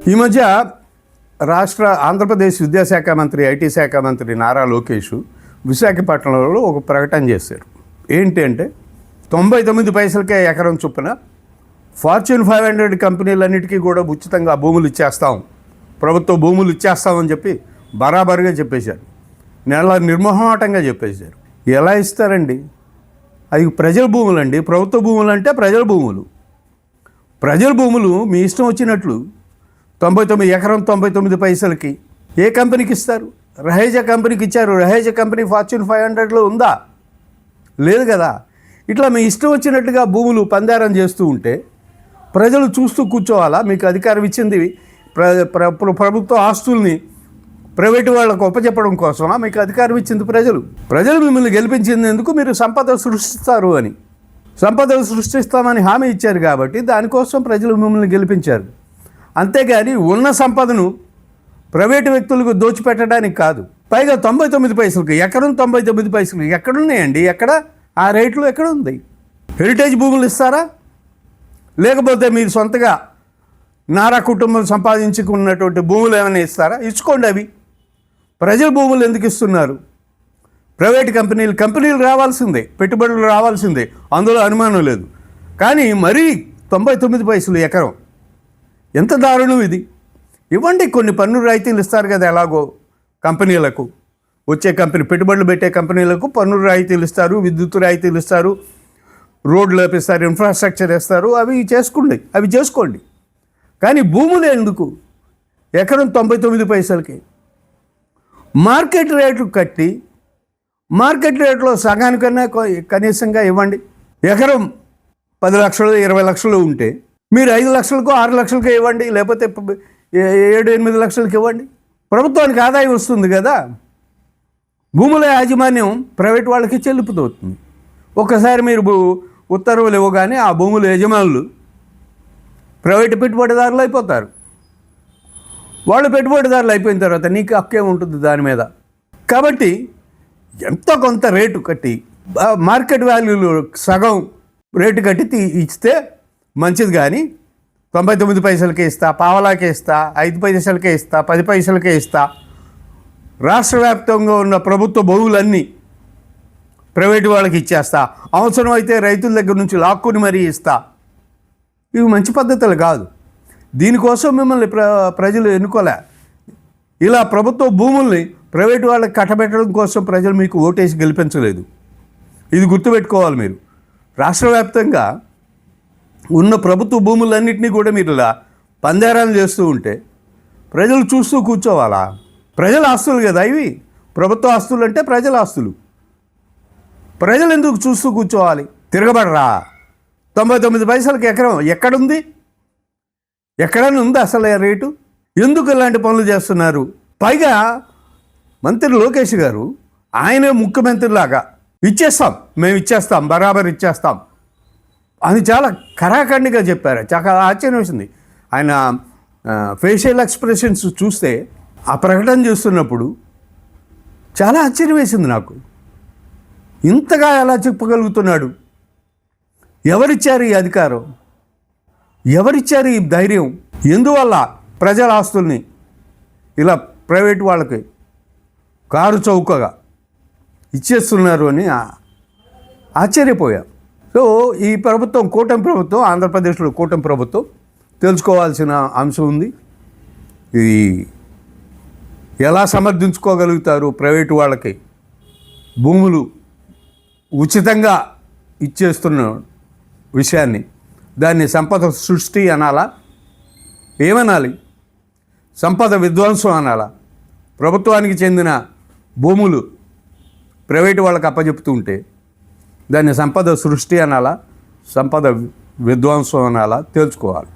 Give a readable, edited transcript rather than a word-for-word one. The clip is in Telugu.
ఈ మధ్య ఆంధ్రప్రదేశ్ విద్యాశాఖ మంత్రి, ఐటీ శాఖ మంత్రి నారా లోకేష్ విశాఖపట్నంలో ఒక ప్రకటన చేశారు. ఏంటి అంటే 99 పైసలకే ఎకరం చొప్పున ఫార్చ్యూన్ 500 కంపెనీలన్నిటికీ కూడా ఉచితంగా భూములు ఇచ్చేస్తాం, ప్రభుత్వ భూములు ఇచ్చేస్తామని చెప్పి బరాబరుగా చెప్పేశారు. నిర్మోహమాటంగా చెప్పేశారు. ఎలా ఇస్తారండి? అది ప్రజల భూములు అండి. ప్రభుత్వ భూములు అంటే ప్రజల భూములు. ప్రజల భూములు మీ ఇష్టం వచ్చినట్లు 99 ఎకరం 99 పైసలకి ఏ కంపెనీకి ఇస్తారు? రహేజా కంపెనీకి ఇచ్చారు. రహేజా కంపెనీ ఫార్చ్యూన్ 500లో ఉందా? లేదు కదా. ఇట్లా మీ ఇష్టం వచ్చినట్టుగా భూములు పందారం చేస్తూ ఉంటే ప్రజలు చూస్తూ కూర్చోవాలా? మీకు అధికారం ఇచ్చింది ప్రభుత్వ ఆస్తుల్ని ప్రైవేటు వాళ్ళకు ఒప్పచెప్పడం కోసమా? మీకు అధికారం ఇచ్చింది ప్రజలు మిమ్మల్ని గెలిపించేందుకు మీరు సంపద సృష్టిస్తారు అని, సంపదలు సృష్టిస్తామని హామీ ఇచ్చారు కాబట్టి దానికోసం ప్రజలు మిమ్మల్ని గెలిపించారు. అంతేగాని ఉన్న సంపదను ప్రైవేటు వ్యక్తులకు దోచిపెట్టడానికి కాదు. పైగా 99 పైసలకి ఎకరం 99 పైసలకి ఎక్కడున్నాయండి? ఎక్కడ ఆ రేట్లు ఎక్కడ ఉంది? హెరిటేజ్ భూములు ఇస్తారా? లేకపోతే మీరు సొంతగా నారా కుటుంబం సంపాదించుకున్నటువంటి భూములు ఏమైనా ఇస్తారా? ఇచ్చుకోండి. అవి ప్రజల భూములు ఎందుకు ఇస్తున్నారు? ప్రైవేట్ కంపెనీలు రావాల్సిందే, పెట్టుబడులు రావాల్సిందే, అందులో అనుమానం లేదు. కానీ మరీ 99 పైసలు ఎకరం ఎంత దారుణం ఇది! ఇవ్వండి, కొన్ని పన్ను రాయితీలు ఇస్తారు కదా. ఎలాగో కంపెనీలకు వచ్చే పెట్టుబడులు పెట్టే కంపెనీలకు పన్ను రాయితీలు ఇస్తారు, విద్యుత్ రాయితీలు ఇస్తారు, రోడ్లు వేపిస్తారు, ఇన్ఫ్రాస్ట్రక్చర్ ఇస్తారు. అవి చేసుకోండి. కానీ భూములు ఎందుకు? ఎకరం 99 పైసలకి మార్కెట్ రేట్లు కట్టి మార్కెట్ రేట్లో సగానికన్నా కనీసంగా ఇవ్వండి. ఎకరం 10 లక్షలు 20 లక్షలు ఉంటే మీరు 5 లక్షలకు 6 లక్షలకు ఇవ్వండి, లేకపోతే 7-8 లక్షలకు ఇవ్వండి. ప్రభుత్వానికి ఆదాయం వస్తుంది కదా. భూముల యాజమాన్యం ప్రైవేట్ వాళ్ళకి చెల్లిపోతుంది. ఒక్కసారి మీరు ఉత్తర్వులు ఇవ్వగానే ఆ భూముల యజమానులు ప్రైవేటు పెట్టుబడిదారులు అయిపోతారు. వాళ్ళు పెట్టుబడిదారులు అయిపోయిన తర్వాత నీకు హక్కే ఉంటుంది దాని మీద. కాబట్టి ఎంతో కొంత రేటు కట్టి మార్కెట్ వాల్యూలు సగం రేటు కట్టి ఇస్తే మంచిది. కానీ 99 పైసలకే ఇస్తా, పావలాకే ఇస్తా, 5 పైసలకే ఇస్తా, 10 పైసలకే ఇస్తా, రాష్ట్ర వ్యాప్తంగా ఉన్న ప్రభుత్వ భూములన్నీ ప్రైవేటు వాళ్ళకి ఇచ్చేస్తా, అవసరమైతే రైతుల దగ్గర నుంచి లాక్కుని మరీ ఇస్తా, ఇవి మంచి పద్ధతులు కాదు. దీనికోసం మిమ్మల్ని ప్రజలు ఎన్నుకోలే. ఇలా ప్రభుత్వ భూముల్ని ప్రైవేటు వాళ్ళకి కట్టబెట్టడం కోసం ప్రజలు మీకు ఓటేసి గెలిపించలేదు. ఇది గుర్తుపెట్టుకోవాలి మీరు. రాష్ట్ర వ్యాప్తంగా ఉన్న ప్రభుత్వ భూములన్నింటినీ కూడా మీరు ఇలా పందేరాలు చేస్తూ ఉంటే ప్రజలు చూస్తూ కూర్చోవాలా? ప్రజల ఆస్తులు కదా ఇవి. ప్రభుత్వ ఆస్తులు అంటే ప్రజల ఆస్తులు. ప్రజలు ఎందుకు చూస్తూ కూర్చోవాలి? తిరగబడరా? 99 పైసలకి ఎకరం ఎక్కడుంది? ఎక్కడైనా ఉంది అసలు రేటు? ఎందుకు ఇలాంటి పనులు చేస్తున్నారు? పైగా మంత్రి లోకేష్ గారు ఆయనే ముఖ్యమంత్రిలాగా మేము ఇచ్చేస్తాం, బరాబర్ ఇచ్చేస్తాం అని చాలా కరాఖండిగా చెప్పారు. చాలా ఆశ్చర్యం వేసింది. ఆయన ఫేషియల్ ఎక్స్ప్రెషన్స్ చూస్తే, ఆ ప్రకటన చూస్తున్నప్పుడు చాలా ఆశ్చర్యం వేసింది నాకు. ఇంతగా ఎలా చెప్పగలుగుతున్నాడు? ఎవరిచ్చారు ఈ అధికారం? ఎవరిచ్చారు ఈ ధైర్యం? ఎందువల్ల ప్రజల ఆస్తుల్ని ఇలా ప్రైవేట్ వాళ్ళకి కారు చౌకగా ఇచ్చేస్తున్నారు అని ఆశ్చర్యపోయా. సో ఈ ప్రభుత్వం, కూటమి ప్రభుత్వం, ఆంధ్రప్రదేశ్లో కూటమి ప్రభుత్వం తెలుసుకోవాల్సిన అంశం ఉంది. ఇది ఎలా సమర్థించుకోగలుగుతారు? ప్రైవేటు వాళ్ళకి భూములు ఉచితంగా ఇచ్చేస్తున్న విషయాన్ని, దాన్ని సంపద సృష్టి అనాలా? ఏమనాలి? సంపద విధ్వంసం అనాలా? ప్రభుత్వానికి చెందిన భూములు ప్రైవేటు వాళ్ళకి అప్పచెప్తూ ఉంటే దాన్ని సంపద సృష్టి అనాలా, సంపద విధ్వంసం అనాలా? తెలుసుకోవాలి.